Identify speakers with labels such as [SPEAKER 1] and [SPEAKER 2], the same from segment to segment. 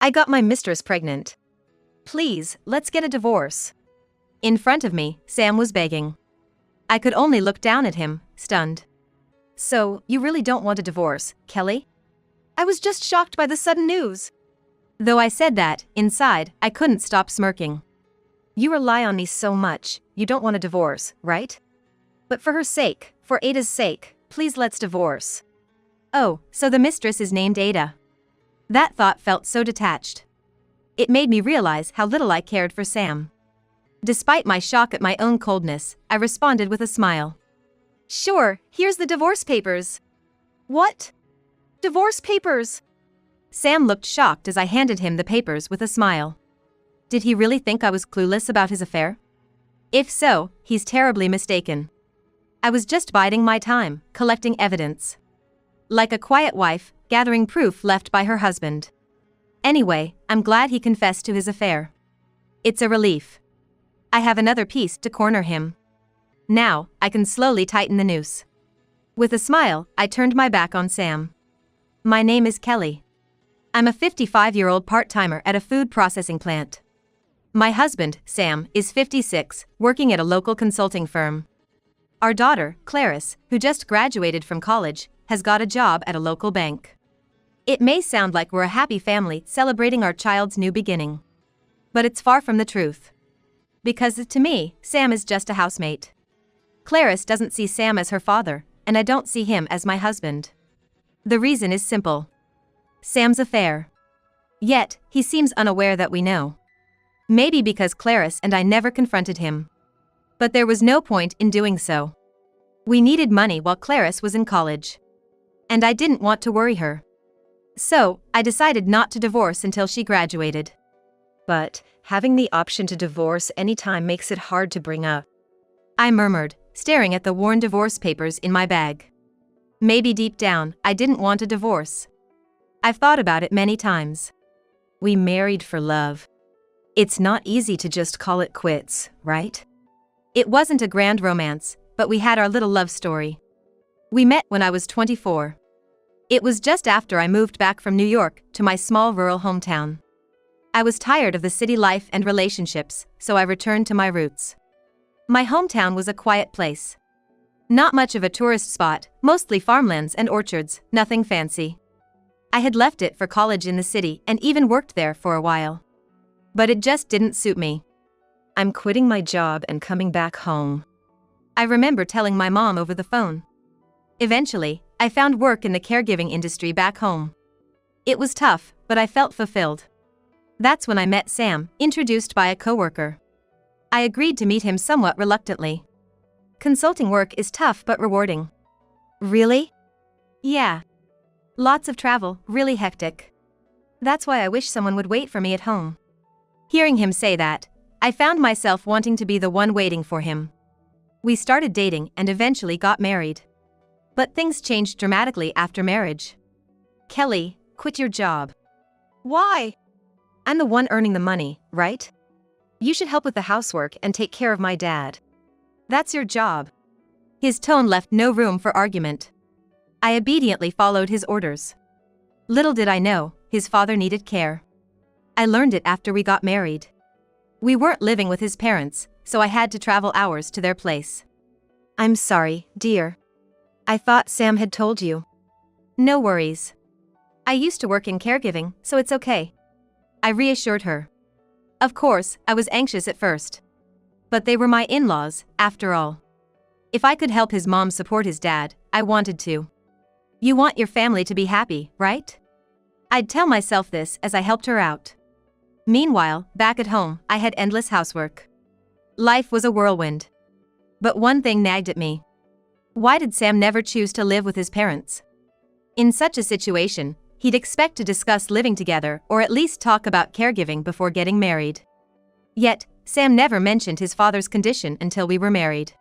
[SPEAKER 1] I got my mistress pregnant. Please, let's get a divorce. In front of me, Sam was begging. I could only look down at him, stunned. So, you really don't want a divorce, Kelly? I was just shocked by the sudden news. Though I said that, inside, I couldn't stop smirking. You rely on me so much, you don't want a divorce, right? But for her sake, for Ada's sake, please let's divorce. Oh, so the mistress is named Ada. That thought felt so detached. It made me realize how little I cared for Sam. Despite my shock at my own coldness, I responded with a smile. Sure, here's the divorce papers. What? Divorce papers? Sam looked shocked as I handed him the papers with a smile. Did he really think I was clueless about his affair? If so, he's terribly mistaken. I was just biding my time, collecting evidence. Like a quiet wife, gathering proof left by her husband. Anyway, I'm glad he confessed to his affair. It's a relief. I have another piece to corner him. Now, I can slowly tighten the noose. With a smile, I turned my back on Sam. My name is Kelly. I'm a 55-year-old part-timer at a food processing plant. My husband, Sam, is 56, working at a local consulting firm. Our daughter, Clarice, who just graduated from college, has got a job at a local bank. It may sound like we're a happy family celebrating our child's new beginning. But it's far from the truth. Because to me, Sam is just a housemate. Clarice doesn't see Sam as her father, and I don't see him as my husband. The reason is simple. Sam's affair. Yet, he seems unaware that we know. Maybe because Clarice and I never confronted him. But there was no point in doing so. We needed money while Clarice was in college. And I didn't want to worry her. So, I decided not to divorce until she graduated. But, having the option to divorce anytime makes it hard to bring up. I murmured, staring at the worn divorce papers in my bag. Maybe deep down, I didn't want a divorce. I've thought about it many times. We married for love. It's not easy to just call it quits, right? It wasn't a grand romance, but we had our little love story. We met when I was 24. It was just after I moved back from New York to my small rural hometown. I was tired of the city life and relationships, so I returned to my roots. My hometown was a quiet place. Not much of a tourist spot, mostly farmlands and orchards, nothing fancy. I had left it for college in the city and even worked there for a while. But it just didn't suit me. I'm quitting my job and coming back home. I remember telling my mom over the phone. Eventually, I found work in the caregiving industry back home. It was tough, but I felt fulfilled. That's when I met Sam, introduced by a coworker. I agreed to meet him somewhat reluctantly. Consulting work is tough but rewarding. Really? Yeah. Lots of travel, really hectic. That's why I wish someone would wait for me at home. Hearing him say that, I found myself wanting to be the one waiting for him. We started dating and eventually got married. But things changed dramatically after marriage. Kelly, quit your job. Why? I'm the one earning the money, right? You should help with the housework and take care of my dad. That's your job. His tone left no room for argument. I obediently followed his orders. Little did I know, his father needed care. I learned it after we got married. We weren't living with his parents, so I had to travel hours to their place. I'm sorry, dear. I thought Sam had told you. No worries. I used to work in caregiving, so it's okay. I reassured her. Of course, I was anxious at first. But they were my in-laws, after all. If I could help his mom support his dad, I wanted to. You want your family to be happy, right? I'd tell myself this as I helped her out. Meanwhile, back at home, I had endless housework. Life was a whirlwind. But one thing nagged at me. Why did Sam never choose to live with his parents? In such a situation, he'd expect to discuss living together or at least talk about caregiving before getting married. Yet, Sam never mentioned his father's condition until we were married.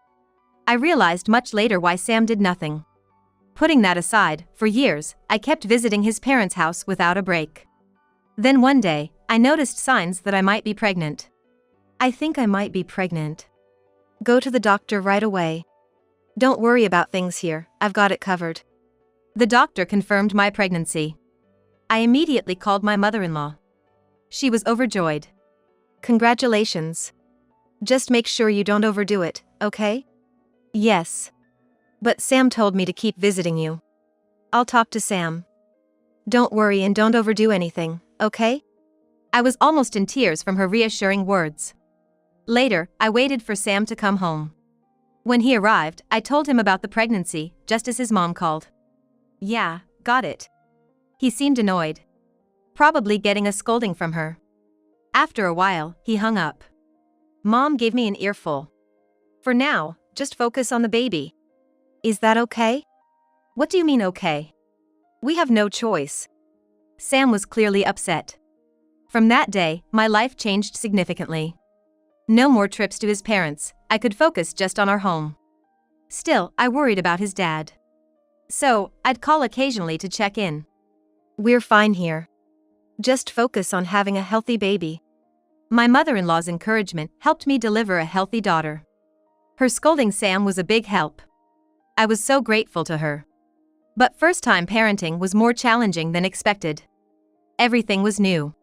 [SPEAKER 1] I realized much later why Sam did nothing. Putting that aside, for years, I kept visiting his parents' house without a break. Then one day, I noticed signs that I might be pregnant. I think I might be pregnant. Go to the doctor right away. Don't worry about things here, I've got it covered. The doctor confirmed my pregnancy. I immediately called my mother-in-law. She was overjoyed. Congratulations. Just make sure you don't overdo it, okay? Yes. But Sam told me to keep visiting you. I'll talk to Sam. Don't worry and don't overdo anything, okay? I was almost in tears from her reassuring words. Later, I waited for Sam to come home. When he arrived, I told him about the pregnancy, just as his mom called. Yeah, got it. He seemed annoyed. Probably getting a scolding from her. After a while, he hung up. Mom gave me an earful. For now, just focus on the baby. Is that okay? What do you mean okay? We have no choice. Sam was clearly upset. From that day, my life changed significantly. No more trips to his parents, I could focus just on our home. Still, I worried about his dad. So, I'd call occasionally to check in. We're fine here. Just focus on having a healthy baby. My mother-in-law's encouragement helped me deliver a healthy daughter. Her scolding Sam was a big help. I was so grateful to her. But first-time parenting was more challenging than expected. Everything was new.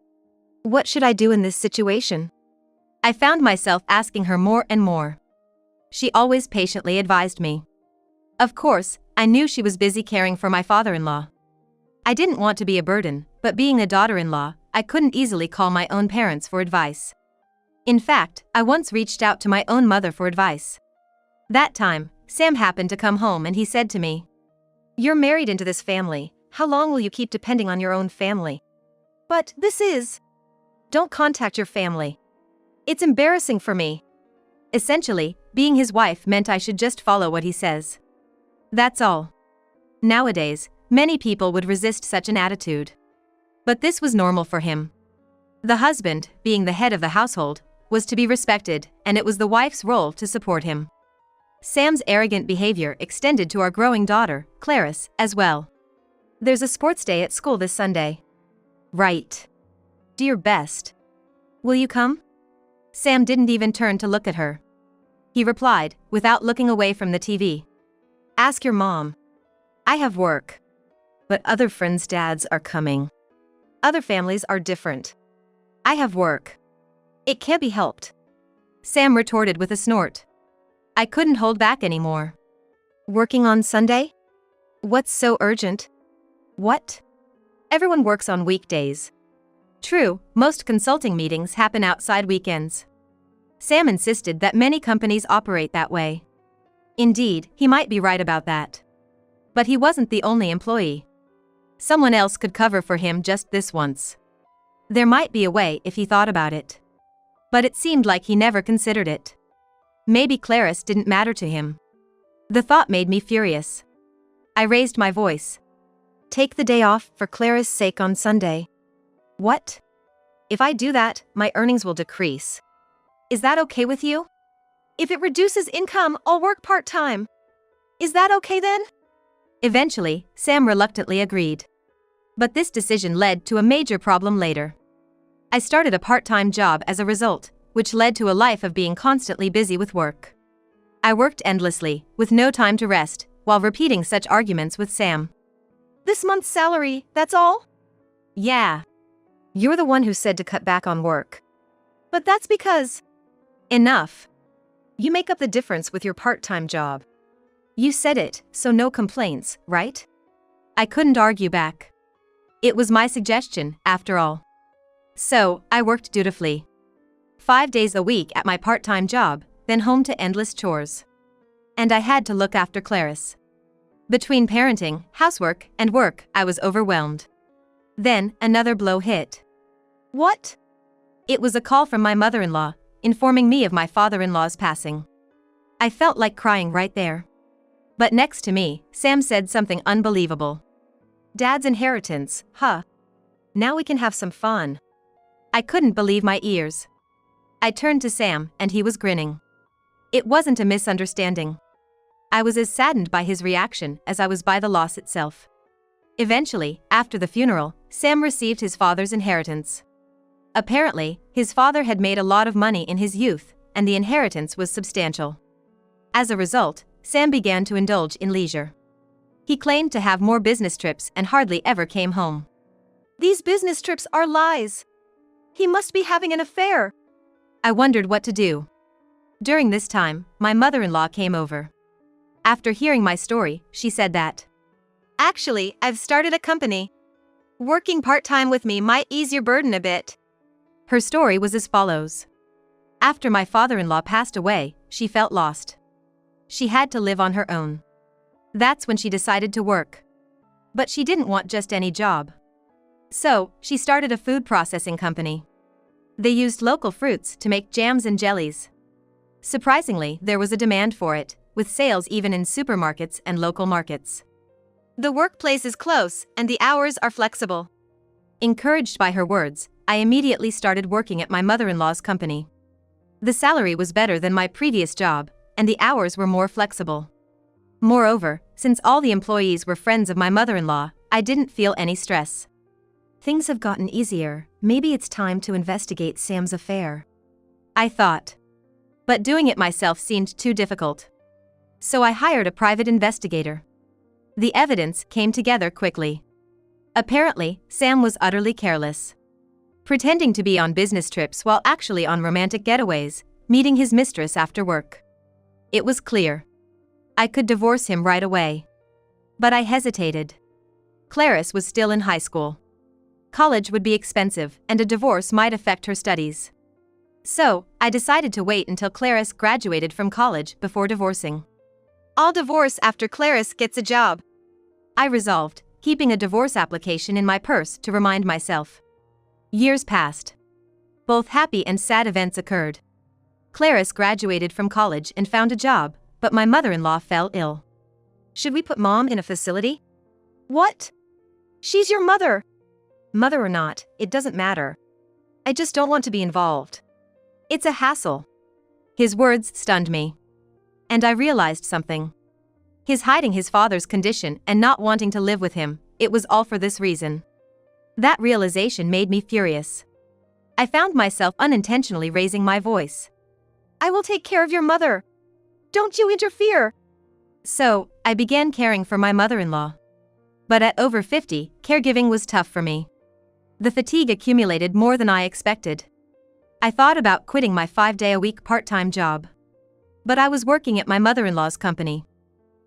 [SPEAKER 1] What should I do in this situation? I found myself asking her more and more. She always patiently advised me. Of course, I knew she was busy caring for my father-in-law. I didn't want to be a burden, but being a daughter-in-law, I couldn't easily call my own parents for advice. In fact, I once reached out to my own mother for advice. That time, Sam happened to come home and he said to me, "You're married into this family, how long will you keep depending on your own family?" But this is... Don't contact your family. It's embarrassing for me. Essentially, being his wife meant I should just follow what he says. That's all. Nowadays, many people would resist such an attitude. But this was normal for him. The husband, being the head of the household, was to be respected, and it was the wife's role to support him. Sam's arrogant behavior extended to our growing daughter, Clarice, as well. There's a sports day at school this Sunday. Right. Do your best. Will you come? Sam didn't even turn to look at her. He replied, without looking away from the TV. Ask your mom. I have work. But other friends' dads are coming. Other families are different. I have work. It can't be helped. Sam retorted with a snort. I couldn't hold back anymore. Working on Sunday? What's so urgent? What? Everyone works on weekdays. True, most consulting meetings happen outside weekends. Sam insisted that many companies operate that way. Indeed, he might be right about that. But he wasn't the only employee. Someone else could cover for him just this once. There might be a way if he thought about it. But it seemed like he never considered it. Maybe Clarice didn't matter to him. The thought made me furious. I raised my voice. Take the day off for Clarice's sake on Sunday. What? If I do that, my earnings will decrease. Is that okay with you? If it reduces income, I'll work part-time. Is that okay then? Eventually, Sam reluctantly agreed. But this decision led to a major problem later. I started a part-time job as a result, which led to a life of being constantly busy with work. I worked endlessly, with no time to rest, while repeating such arguments with Sam. This month's salary, that's all? Yeah. You're the one who said to cut back on work. But that's because... Enough. You make up the difference with your part-time job. You said it, so no complaints, right? I couldn't argue back. It was my suggestion, after all. So, I worked dutifully. 5 days a week at my part-time job, then home to endless chores. And I had to look after Clarice. Between parenting, housework, and work, I was overwhelmed. Then, another blow hit. What? It was a call from my mother-in-law, informing me of my father-in-law's passing. I felt like crying right there. But next to me, Sam said something unbelievable. Dad's inheritance, huh? Now we can have some fun. I couldn't believe my ears. I turned to Sam, and he was grinning. It wasn't a misunderstanding. I was as saddened by his reaction as I was by the loss itself. Eventually, after the funeral, Sam received his father's inheritance. Apparently, his father had made a lot of money in his youth, and the inheritance was substantial. As a result, Sam began to indulge in leisure. He claimed to have more business trips and hardly ever came home. These business trips are lies. He must be having an affair. I wondered what to do. During this time, my mother-in-law came over. After hearing my story, she said that, "Actually, I've started a company. Working part-time with me might ease your burden a bit." Her story was as follows. After my father-in-law passed away, she felt lost. She had to live on her own. That's when she decided to work. But she didn't want just any job. So, she started a food processing company. They used local fruits to make jams and jellies. Surprisingly, there was a demand for it, with sales even in supermarkets and local markets. The workplace is close, and the hours are flexible. Encouraged by her words, I immediately started working at my mother-in-law's company. The salary was better than my previous job, and the hours were more flexible. Moreover, since all the employees were friends of my mother-in-law, I didn't feel any stress. Things have gotten easier, maybe it's time to investigate Sam's affair, I thought. But doing it myself seemed too difficult. So I hired a private investigator. The evidence came together quickly. Apparently, Sam was utterly careless. Pretending to be on business trips while actually on romantic getaways, meeting his mistress after work. It was clear. I could divorce him right away. But I hesitated. Clarice was still in high school. College would be expensive, and a divorce might affect her studies. So, I decided to wait until Clarice graduated from college before divorcing. I'll divorce after Clarice gets a job, I resolved, keeping a divorce application in my purse to remind myself. Years passed. Both happy and sad events occurred. Clarice graduated from college and found a job, but my mother-in-law fell ill. Should we put Mom in a facility? What? She's your mother. Mother or not, it doesn't matter. I just don't want to be involved. It's a hassle. His words stunned me. And I realized something. His hiding his father's condition and not wanting to live with him, it was all for this reason. That realization made me furious. I found myself unintentionally raising my voice. I will take care of your mother. Don't you interfere. So, I began caring for my mother-in-law. But at over 50, caregiving was tough for me. The fatigue accumulated more than I expected. I thought about quitting my 5-day-a-week part-time job. But I was working at my mother-in-law's company.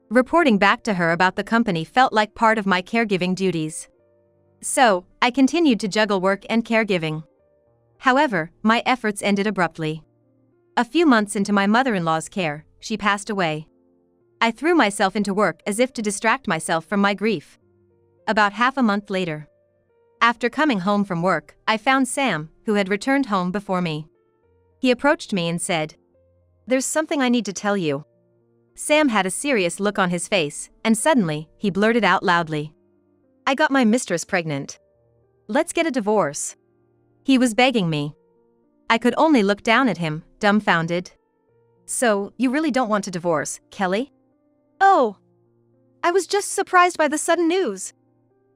[SPEAKER 1] Reporting back to her about the company felt like part of my caregiving duties. So, I continued to juggle work and caregiving. However, my efforts ended abruptly. A few months into my mother-in-law's care, she passed away. I threw myself into work as if to distract myself from my grief. About half a month later, after coming home from work, I found Sam, who had returned home before me. He approached me and said, "There's something I need to tell you." Sam had a serious look on his face, and suddenly, he blurted out loudly, "I got my mistress pregnant. Let's get a divorce." He was begging me. I could only look down at him, dumbfounded. "So, you really don't want to divorce, Kelly?" "Oh. I was just surprised by the sudden news,"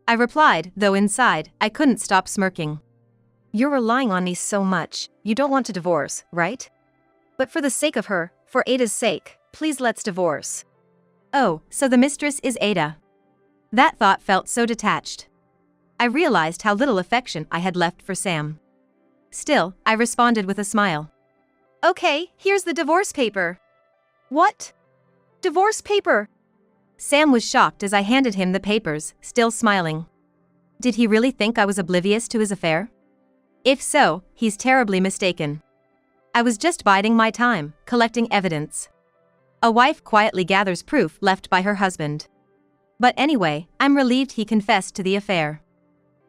[SPEAKER 1] I replied, though inside, I couldn't stop smirking. "You're relying on me so much, you don't want to divorce, right? But for the sake of her, for Ada's sake, please let's divorce." Oh, so the mistress is Ada. That thought felt so detached. I realized how little affection I had left for Sam. Still, I responded with a smile. "Okay, here's the divorce paper." "What? Divorce paper?" Sam was shocked as I handed him the papers, still smiling. Did he really think I was oblivious to his affair? If so, he's terribly mistaken. I was just biding my time, collecting evidence. A wife quietly gathers proof left by her husband. But anyway, I'm relieved he confessed to the affair.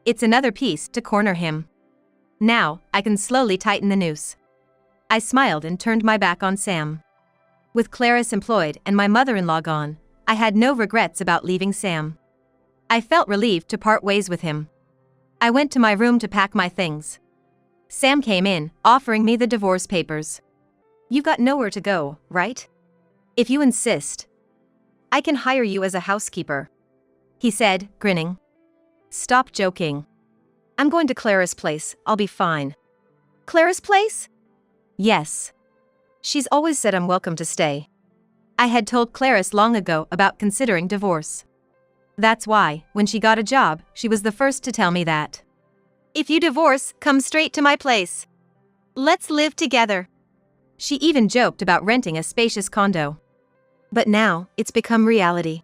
[SPEAKER 1] It's another piece to corner him. Now, I can slowly tighten the noose. I smiled and turned my back on Sam. With Clarice employed and my mother-in-law gone, I had no regrets about leaving Sam. I felt relieved to part ways with him. I went to my room to pack my things. Sam came in, offering me the divorce papers. "You've got nowhere to go, right? If you insist, I can hire you as a housekeeper," he said, grinning. "Stop joking. I'm going to Clara's place, I'll be fine." "Clara's place?" "Yes. She's always said I'm welcome to stay." I had told Clarice long ago about considering divorce. That's why, when she got a job, she was the first to tell me that. If you divorce, come straight to my place. Let's live together. She even joked about renting a spacious condo. But now, it's become reality.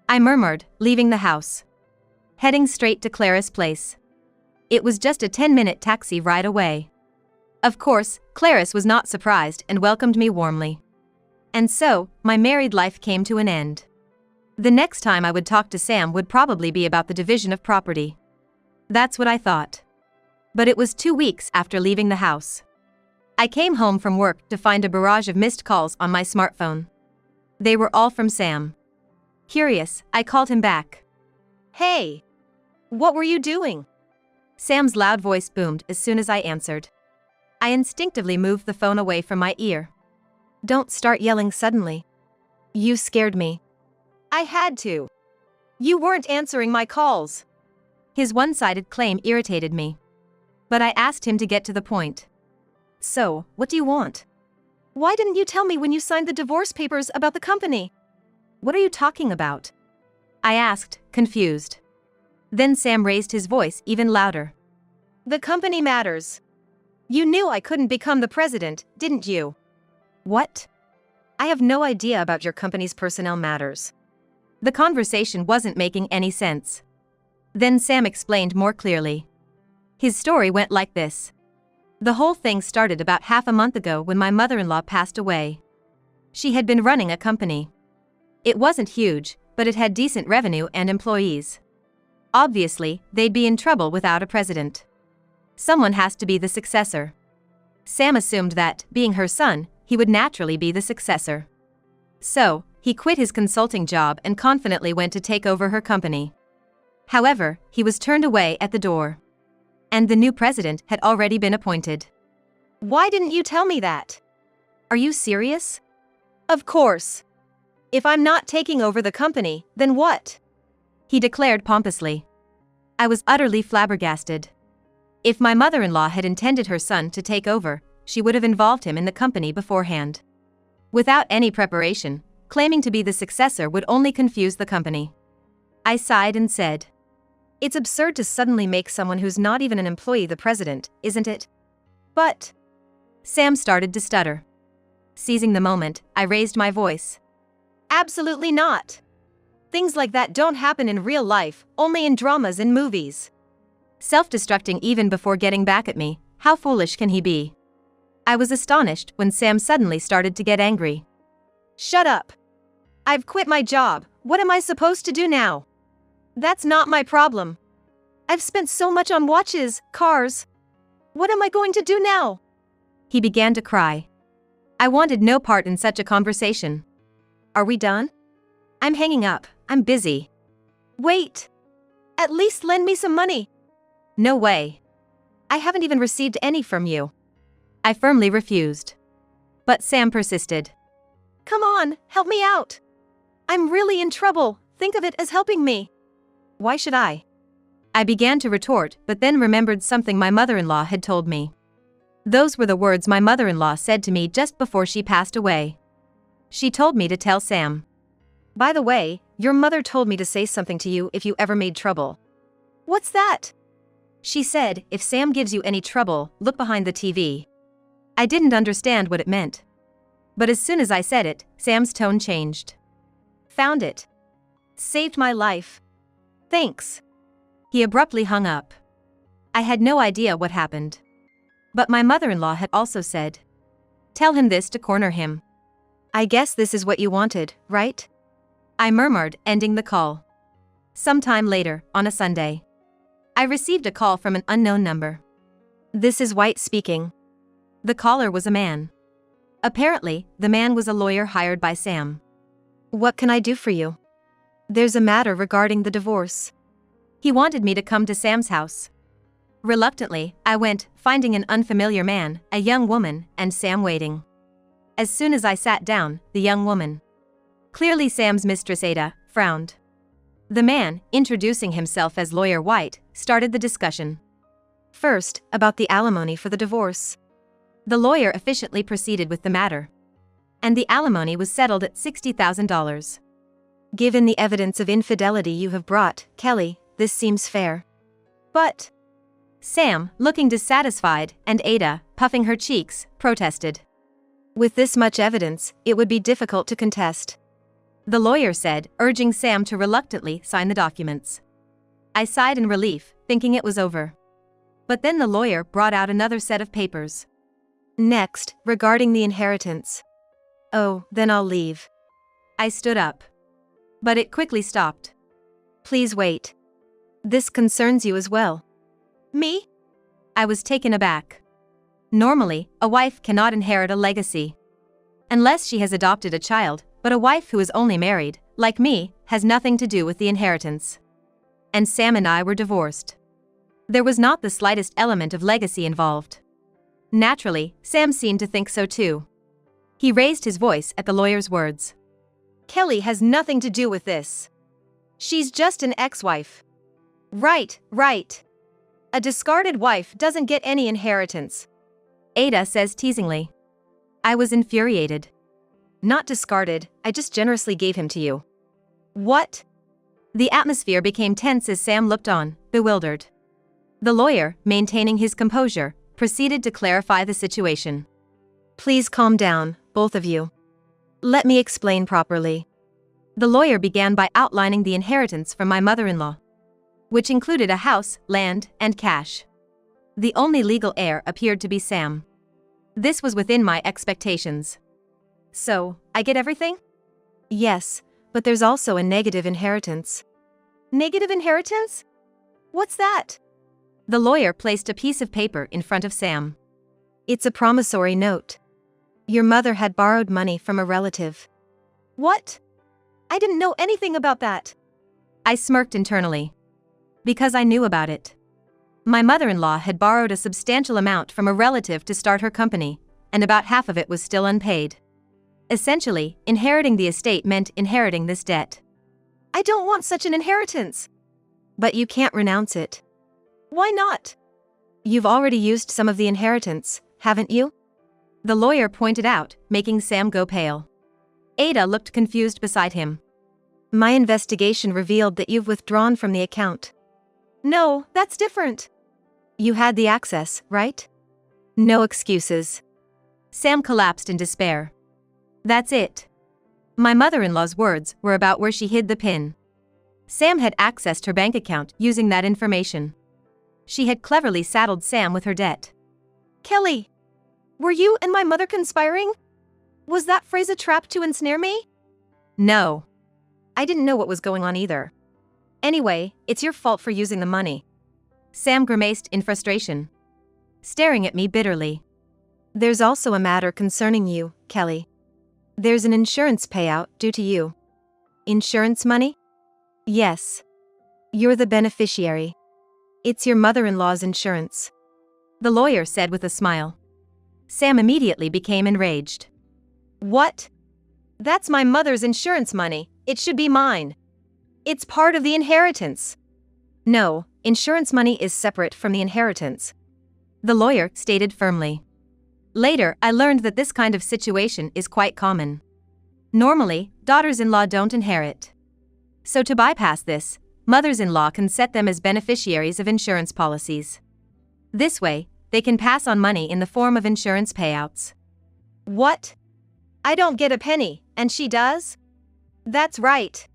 [SPEAKER 1] I murmured, leaving the house. Heading straight to Clara's place. It was just a 10-minute taxi ride away. Of course, Clarice was not surprised and welcomed me warmly. And so, my married life came to an end. The next time I would talk to Sam would probably be about the division of property. That's what I thought. But it was 2 weeks after leaving the house. I came home from work to find a barrage of missed calls on my smartphone. They were all from Sam. Curious, I called him back. Hey! What were you doing? Sam's loud voice boomed as soon as I answered. I instinctively moved the phone away from my ear. Don't start yelling suddenly. You scared me. I had to. You weren't answering my calls. His one-sided claim irritated me. But I asked him to get to the point. So, what do you want? Why didn't you tell me when you signed the divorce papers about the company? What are you talking about? I asked, confused. Then Sam raised his voice even louder. The company matters. You knew I couldn't become the president, didn't you? What? I have no idea about your company's personnel matters. The conversation wasn't making any sense. Then Sam explained more clearly. His story went like this. The whole thing started about half a month ago when my mother-in-law passed away. She had been running a company. It wasn't huge, but it had decent revenue and employees. Obviously, they'd be in trouble without a president. Someone has to be the successor. Sam assumed that, being her son, he would naturally be the successor. So, he quit his consulting job and confidently went to take over her company. However, he was turned away at the door. And the new president had already been appointed. Why didn't you tell me that? Are you serious? Of course. If I'm not taking over the company, then what? He declared pompously. I was utterly flabbergasted. If my mother-in-law had intended her son to take over, she would have involved him in the company beforehand. Without any preparation, claiming to be the successor would only confuse the company. I sighed and said, it's absurd to suddenly make someone who's not even an employee the president, isn't it? But... Sam started to stutter. Seizing the moment, I raised my voice. Absolutely not. Things like that don't happen in real life, only in dramas and movies. Self-destructing even before getting back at me, how foolish can he be? I was astonished when Sam suddenly started to get angry. Shut up. I've quit my job, what am I supposed to do now? That's not my problem. I've spent so much on watches, cars. What am I going to do now? He began to cry. I wanted no part in such a conversation. Are we done? I'm hanging up, I'm busy. Wait. At least lend me some money. No way. I haven't even received any from you. I firmly refused. But Sam persisted. Come on, help me out. I'm really in trouble, think of it as helping me. Why should I? I began to retort, but then remembered something my mother-in-law had told me. Those were the words my mother-in-law said to me just before she passed away. She told me to tell Sam. By the way, your mother told me to say something to you if you ever made trouble. What's that? She said, if Sam gives you any trouble, look behind the TV. I didn't understand what it meant. But as soon as I said it, Sam's tone changed. Found it. Saved my life. Thanks. He abruptly hung up. I had no idea what happened. But my mother-in-law had also said, tell him this to corner him. I guess this is what you wanted, right? I murmured, ending the call. Sometime later, on a Sunday, I received a call from an unknown number. This is White speaking. The caller was a man. Apparently, the man was a lawyer hired by Sam. What can I do for you? There's a matter regarding the divorce. He wanted me to come to Sam's house. Reluctantly, I went, finding an unfamiliar man, a young woman, and Sam waiting. As soon as I sat down, the young woman, clearly Sam's mistress Ada, frowned. The man, introducing himself as Lawyer White, started the discussion. First, about the alimony for the divorce. The lawyer efficiently proceeded with the matter. And the alimony was settled at $60,000. Given the evidence of infidelity you have brought, Kelly, this seems fair. But Sam, looking dissatisfied, and Ada, puffing her cheeks, protested. With this much evidence, it would be difficult to contest, the lawyer said, urging Sam to reluctantly sign the documents. I sighed in relief, thinking it was over. But then the lawyer brought out another set of papers. Next, regarding the inheritance. Oh, then I'll leave. I stood up. But it quickly stopped. Please wait. This concerns you as well. Me? I was taken aback. Normally, a wife cannot inherit a legacy. Unless she has adopted a child, but a wife who is only married, like me, has nothing to do with the inheritance. And Sam and I were divorced. There was not the slightest element of legacy involved. Naturally, Sam seemed to think so too. He raised his voice at the lawyer's words. Kelly has nothing to do with this. She's just an ex-wife. Right. A discarded wife doesn't get any inheritance, Ada says teasingly. I was infuriated. Not discarded, I just generously gave him to you. What? The atmosphere became tense as Sam looked on, bewildered. The lawyer, maintaining his composure, proceeded to clarify the situation. Please calm down, both of you. Let me explain properly. The lawyer began by outlining the inheritance from my mother-in-law, which included a house, land, and cash. The only legal heir appeared to be Sam. This was within my expectations. So, I get everything? Yes, but there's also a negative inheritance. Negative inheritance? What's that? The lawyer placed a piece of paper in front of Sam. It's a promissory note. Your mother had borrowed money from a relative. What? I didn't know anything about that. I smirked internally. Because I knew about it. My mother-in-law had borrowed a substantial amount from a relative to start her company, and about half of it was still unpaid. Essentially, inheriting the estate meant inheriting this debt. I don't want such an inheritance. But you can't renounce it. Why not? You've already used some of the inheritance, haven't you? The lawyer pointed out, making Sam go pale. Ada looked confused beside him. My investigation revealed that you've withdrawn from the account. No, that's different. You had the access, right? No excuses. Sam collapsed in despair. That's it. My mother-in-law's words were about where she hid the pin. Sam had accessed her bank account using that information. She had cleverly saddled Sam with her debt. Kelly, were you and my mother conspiring? Was that phrase a trap to ensnare me? No. I didn't know what was going on either. Anyway, it's your fault for using the money. Sam grimaced in frustration, staring at me bitterly. There's also a matter concerning you, Kelly. There's an insurance payout due to you. Insurance money? Yes. You're the beneficiary. It's your mother-in-law's insurance, the lawyer said with a smile. Sam immediately became enraged. What? That's my mother's insurance money. It should be mine. It's part of the inheritance. No, insurance money is separate from the inheritance, the lawyer stated firmly. Later, I learned that this kind of situation is quite common. Normally, daughters-in-law don't inherit. So to bypass this, mothers-in-law can set them as beneficiaries of insurance policies. This way, they can pass on money in the form of insurance payouts. What? I don't get a penny, and she does? That's right.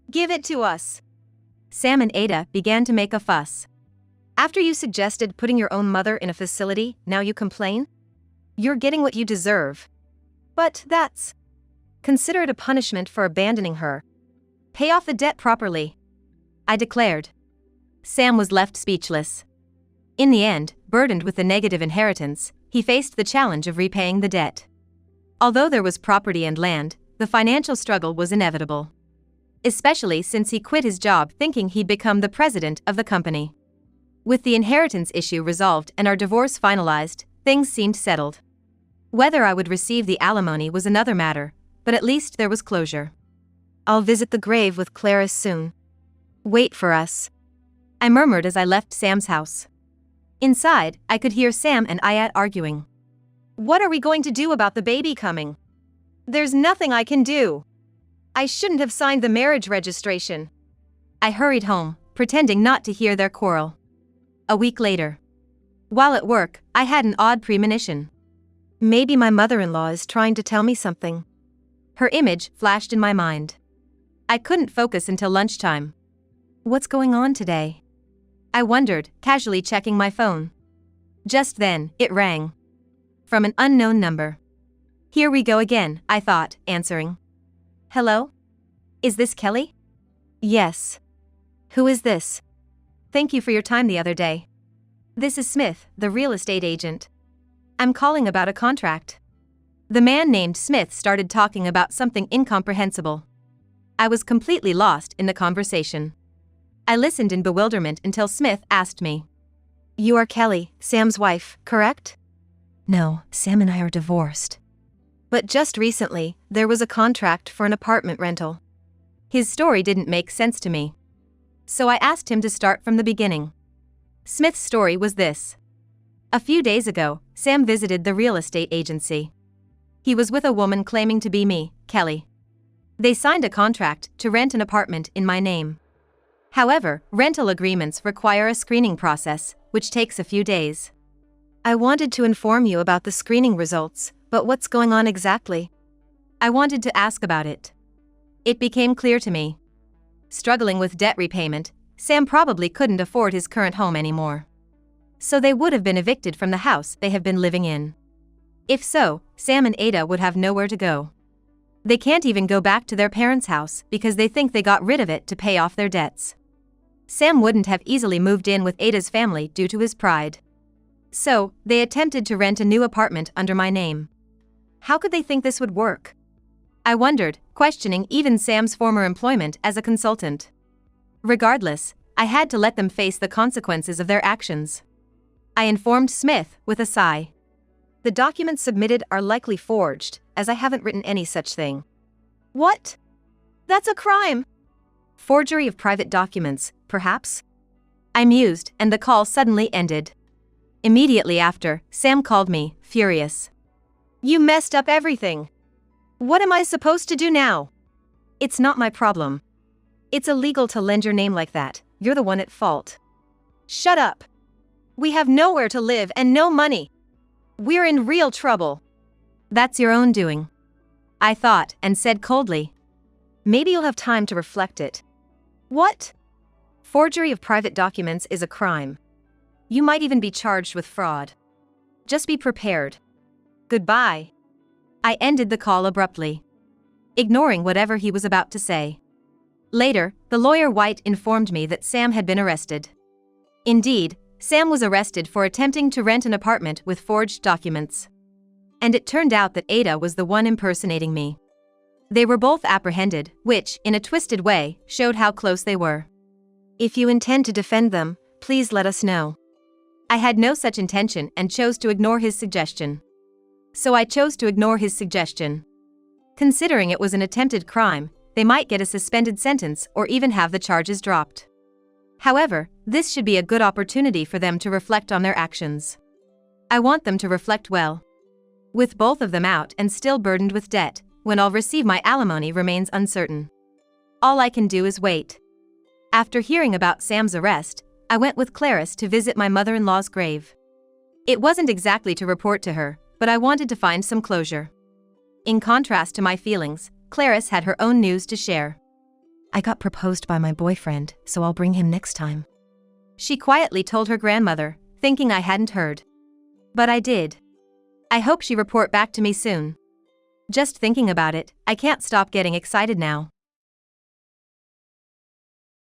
[SPEAKER 1] Give it to us. Sam and Ada began to make a fuss. After you suggested putting your own mother in a facility, now you complain? You're getting what you deserve. But that's... Consider it a punishment for abandoning her. Pay off the debt properly, I declared. Sam was left speechless. In the end, burdened with the negative inheritance, he faced the challenge of repaying the debt. Although there was property and land, the financial struggle was inevitable. Especially since he quit his job thinking he'd become the president of the company. With the inheritance issue resolved and our divorce finalized, things seemed settled. Whether I would receive the alimony was another matter, but at least there was closure. I'll visit the grave with Clarice soon. Wait for us, I murmured as I left Sam's house. Inside, I could hear Sam and Ayat arguing. What are we going to do about the baby coming? There's nothing I can do. I shouldn't have signed the marriage registration. I hurried home, pretending not to hear their quarrel. A week later. While at work, I had an odd premonition. Maybe my mother-in-law is trying to tell me something. Her image flashed in my mind. I couldn't focus until lunchtime. What's going on today? I wondered, casually checking my phone. Just then, it rang. From an unknown number. Here we go again, I thought, answering. Hello? Is this Kelly? Yes. Who is this? Thank you for your time the other day. This is Smith, the real estate agent. I'm calling about a contract. The man named Smith started talking about something incomprehensible. I was completely lost in the conversation. I listened in bewilderment until Smith asked me. You are Kelly, Sam's wife, correct? No, Sam and I are divorced. But just recently, there was a contract for an apartment rental. His story didn't make sense to me. So I asked him to start from the beginning. Smith's story was this. A few days ago, Sam visited the real estate agency. He was with a woman claiming to be me, Kelly. They signed a contract to rent an apartment in my name. However, rental agreements require a screening process, which takes a few days. I wanted to inform you about the screening results, but what's going on exactly? I wanted to ask about it. It became clear to me. Struggling with debt repayment, Sam probably couldn't afford his current home anymore. So they would have been evicted from the house they have been living in. If so, Sam and Ada would have nowhere to go. They can't even go back to their parents' house because they think they got rid of it to pay off their debts. Sam wouldn't have easily moved in with Ada's family due to his pride. So, they attempted to rent a new apartment under my name. How could they think this would work? I wondered, questioning even Sam's former employment as a consultant. Regardless, I had to let them face the consequences of their actions. I informed Smith with a sigh. The documents submitted are likely forged, as I haven't written any such thing. What? That's a crime! Forgery of private documents, perhaps? I mused, and the call suddenly ended. Immediately after, Sam called me, furious. You messed up everything! What am I supposed to do now? It's not my problem. It's illegal to lend your name like that, you're the one at fault. Shut up! We have nowhere to live and no money. We're in real trouble. That's your own doing. I thought and said coldly. Maybe you'll have time to reflect it. What? Forgery of private documents is a crime. You might even be charged with fraud. Just be prepared. Goodbye. I ended the call abruptly, ignoring whatever he was about to say. Later, the lawyer White informed me that Sam had been arrested. Indeed, Sam was arrested for attempting to rent an apartment with forged documents. And it turned out that Ada was the one impersonating me. They were both apprehended, which, in a twisted way, showed how close they were. If you intend to defend them, please let us know. I had no such intention and chose to ignore his suggestion. So I chose to ignore his suggestion. Considering it was an attempted crime, they might get a suspended sentence or even have the charges dropped. However, this should be a good opportunity for them to reflect on their actions. I want them to reflect well. With both of them out and still burdened with debt, when I'll receive my alimony remains uncertain. All I can do is wait. After hearing about Sam's arrest, I went with Clarice to visit my mother-in-law's grave. It wasn't exactly to report to her, but I wanted to find some closure. In contrast to my feelings, Clarice had her own news to share. I got proposed by my boyfriend, so I'll bring him next time. She quietly told her grandmother, thinking I hadn't heard. But I did. I hope she report back to me soon. Just thinking about it, I can't stop getting excited now.